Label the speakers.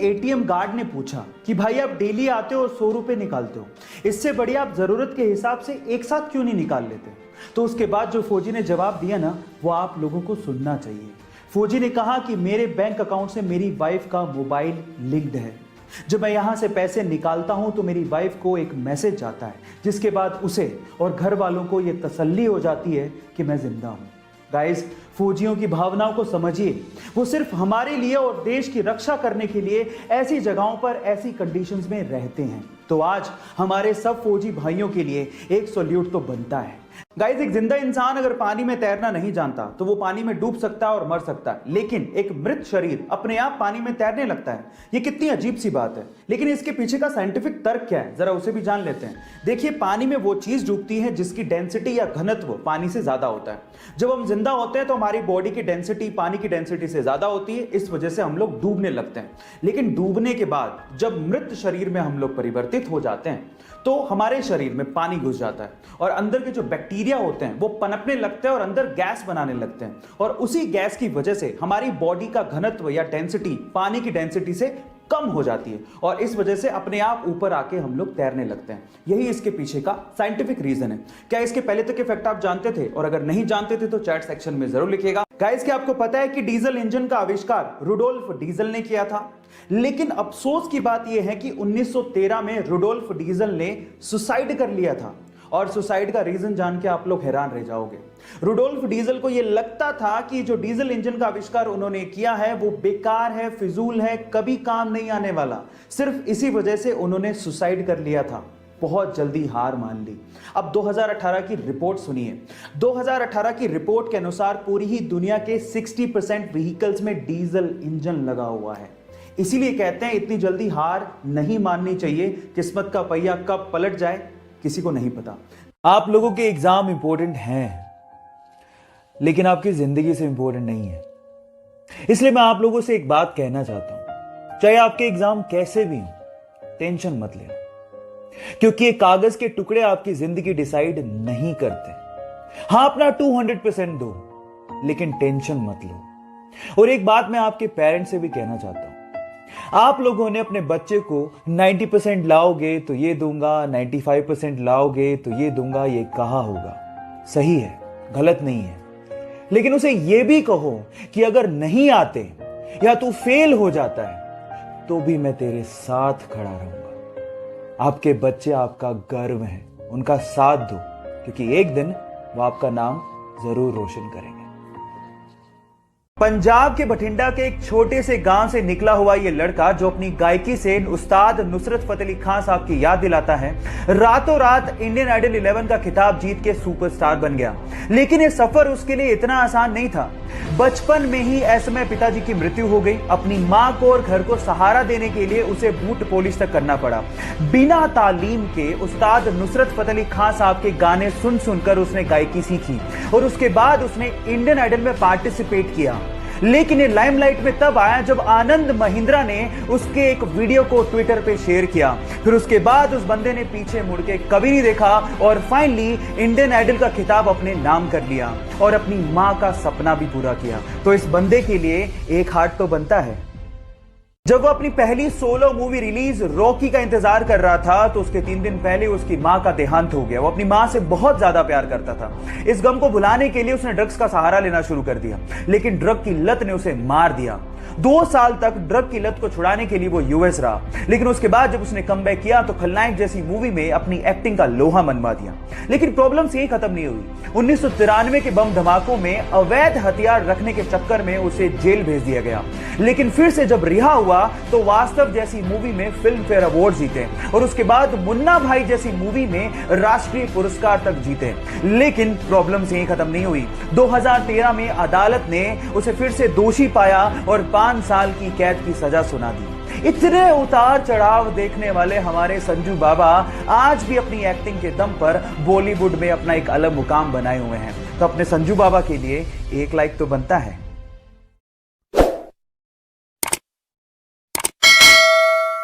Speaker 1: ATM guard ने पूछा कि भाई आप डेली आते हो और 100 रुपए निकालते हो, इससे बढ़िया आप जरूरत के हिसाब से एक साथ क्यों नहीं निकाल लेते। तो उसके बाद जो फौजी ने जवाब दिया ना, वो आप लोगों को सुनना चाहिए। फौजी ने कहा कि मेरे बैंक अकाउंट से मेरी वाइफ का मोबाइल लिंक्ड है। जब मैं यहां से पैसे निकालता हूं तो मेरी वाइफ को एक मैसेज जाता है, जिसके बाद उसे और घर वालों को यह तसल्ली हो जाती है कि मैं जिंदा हूं। गाइस, फौजियों की भावनाओं को समझिए। वो सिर्फ हमारे लिए और देश की रक्षा करने के लिए ऐसी जगहों पर ऐसी कंडीशंस में रहते हैं। तो आज हमारे सब फौजी भाइयों के लिए एक सल्यूट तो बनता है। गाइस, एक जिंदा इंसान अगर पानी में तैरना नहीं जानता तो वो पानी में डूब सकता है और मर सकता है, लेकिन एक मृत शरीर अपने आप पानी में तैरने लगता है। ये कितनी अजीब सी बात है, लेकिन इसके पीछे का साइंटिफिक तर्क क्या है, जरा उसे भी जान लेते हैं। देखिए, पानी में वो चीज डूबती है जिसकी डेंसिटी या घनत्व पानी से ज्यादा होता है। जब हम जिंदा होते हैं तो हमारी बॉडी की डेंसिटी पानी की डेंसिटी से ज्यादा होती है, इस वजह से हम लोग डूबने लगते हैं। लेकिन डूबने के बाद जब मृत शरीर में हम लोग परिवर्तित हो जाते हैं तो हमारे शरीर में पानी घुस जाता है और अंदर के जो बैक्टीरिया होते हैं वो पनपने लगते हैं और अंदर गैस बनाने लगते हैं, और उसी गैस की वजह से हमारी बॉडी का घनत्व या डेंसिटी पानी की डेंसिटी से कम हो जाती है और इस वजह से अपने आप ऊपर आके हम लोग तैरने लगते हैं। यही इसके पीछे का साइंटिफिक रीजन है। क्या इसके पहले तक के फैक्ट आप जानते थे? और अगर नहीं जानते थे तो चैट सेक्शन में जरूर लिखिएगा। गाइस, क्या आपको पता है कि डीजल इंजन का आविष्कार रुडोल्फ डीजल ने किया था? लेकिन अफसोस की बात यह है कि 1913 में रुडोल्फ डीजल ने सुसाइड कर लिया था, और सुसाइड का रीजन जान के आप लोग हैरान रह जाओगे। रुडोल्फ डीजल को यह लगता था कि जो डीजल इंजन का आविष्कार उन्होंने किया है वो बेकार है, फिजूल है, कभी काम नहीं आने वाला। सिर्फ इसी वजह से उन्होंने सुसाइड कर लिया था, बहुत जल्दी हार मान ली। अब 2018 की रिपोर्ट सुनिए। 2018 की रिपोर्ट के अनुसार पूरी ही दुनिया के 60% व्हीकल्स में डीजल इंजन लगा हुआ है। इसीलिए कहते हैं इतनी जल्दी हार नहीं माननी चाहिए। किस्मत का पहिया कब पलट जाए किसी को नहीं पता। आप लोगों के एग्जाम इंपॉर्टेंट हैं, लेकिन आपकी जिंदगी से इंपॉर्टेंट नहीं है। इसलिए मैं आप लोगों से एक बात कहना चाहता हूं, चाहे आपके एग्जाम कैसे भी हो, टेंशन मत लेना, क्योंकि ये कागज के टुकड़े आपकी जिंदगी डिसाइड नहीं करते। हां, अपना 200% दो, लेकिन टेंशन मत लो। और एक बात मैं आपके पेरेंट्स से भी कहना चाहता हूं, आप लोगों ने अपने बच्चे को 90% लाओगे तो ये दूंगा, 95% लाओगे तो ये दूंगा, ये कहा होगा। सही है, गलत नहीं है, लेकिन उसे ये भी कहो कि अगर नहीं आते या तू फेल हो जाता है तो भी मैं तेरे साथ खड़ा रहूंगा। आपके बच्चे आपका गर्व हैं, उनका साथ दो, क्योंकि एक दिन वो आपका नाम जरूर रोशन करेंगे। पंजाब के बठिंडा के एक छोटे से गांव से निकला हुआ यह लड़का, जो अपनी गायकी से उस्ताद नुसरत फतेह अली खान साहब की याद दिलाता है, रातों रात इंडियन आइडल 11 का खिताब जीत के सुपरस्टार बन गया। लेकिन यह सफर उसके लिए इतना आसान नहीं था। बचपन में ही ऐसे पिताजी की मृत्यु हो गई। अपनी मां को और घर को सहारा देने के लिए उसे बूट पॉलिश तक करना पड़ा। बिना तालीम के उस्ताद नुसरत फतेह अली खान साहब के गाने सुन सुनकर उसने गायकी सीखी और उसके बाद उसने इंडियन आइडल में पार्टिसिपेट किया। लेकिन ये लाइमलाइट में तब आया जब आनंद महिंद्रा ने उसके एक वीडियो को ट्विटर पे शेयर किया। फिर उसके बाद उस बंदे ने पीछे मुड़ के कभी नहीं देखा और फाइनली इंडियन आइडल का खिताब अपने नाम कर लिया और अपनी मां का सपना भी पूरा किया। तो इस बंदे के लिए एक हार्ट तो बनता है। जब वो अपनी पहली सोलो मूवी रिलीज रॉकी का इंतजार कर रहा था तो उसके 3 दिन पहले उसकी मां का देहांत हो गया। वो अपनी मां से बहुत ज्यादा प्यार करता था। इस गम को भुलाने के लिए उसने ड्रग्स का सहारा लेना शुरू कर दिया, लेकिन ड्रग की लत ने उसे मार दिया। 2 साल तक ड्रग की लत को छुड़ाने के लिए वो यूएस रहा, लेकिन उसके बाद जब उसने कमबैक किया तो खलनायक जैसी मूवी में अपनी एक्टिंग का लोहा मनवा दिया। लेकिन प्रॉब्लम्स यही खत्म नहीं हुई। 1993 के बम धमाकों में अवैध हथियार रखने के चक्कर में उसे जेल भेज दिया गया। लेकिन फिर से जब रिहा हुआ तो वास्तव जैसी मूवी में फिल्म फेयर अवार्ड जीते और उसके बाद मुन्ना भाई जैसी मूवी में राष्ट्रीय पुरस्कार तक जीते। लेकिन प्रॉब्लम्स यही खत्म नहीं हुई। 2013 में अदालत ने उसे फिर से दोषी पाया और 5 साल की कैद की सजा सुना दी। इतने उतार चढ़ाव देखने वाले हमारे संजू बाबा आज भी अपनी एक्टिंग के दम पर बॉलीवुड में अपना एक अलग मुकाम बनाए हुए हैं। तो अपने संजू बाबा के लिए एक लाइक तो बनता है।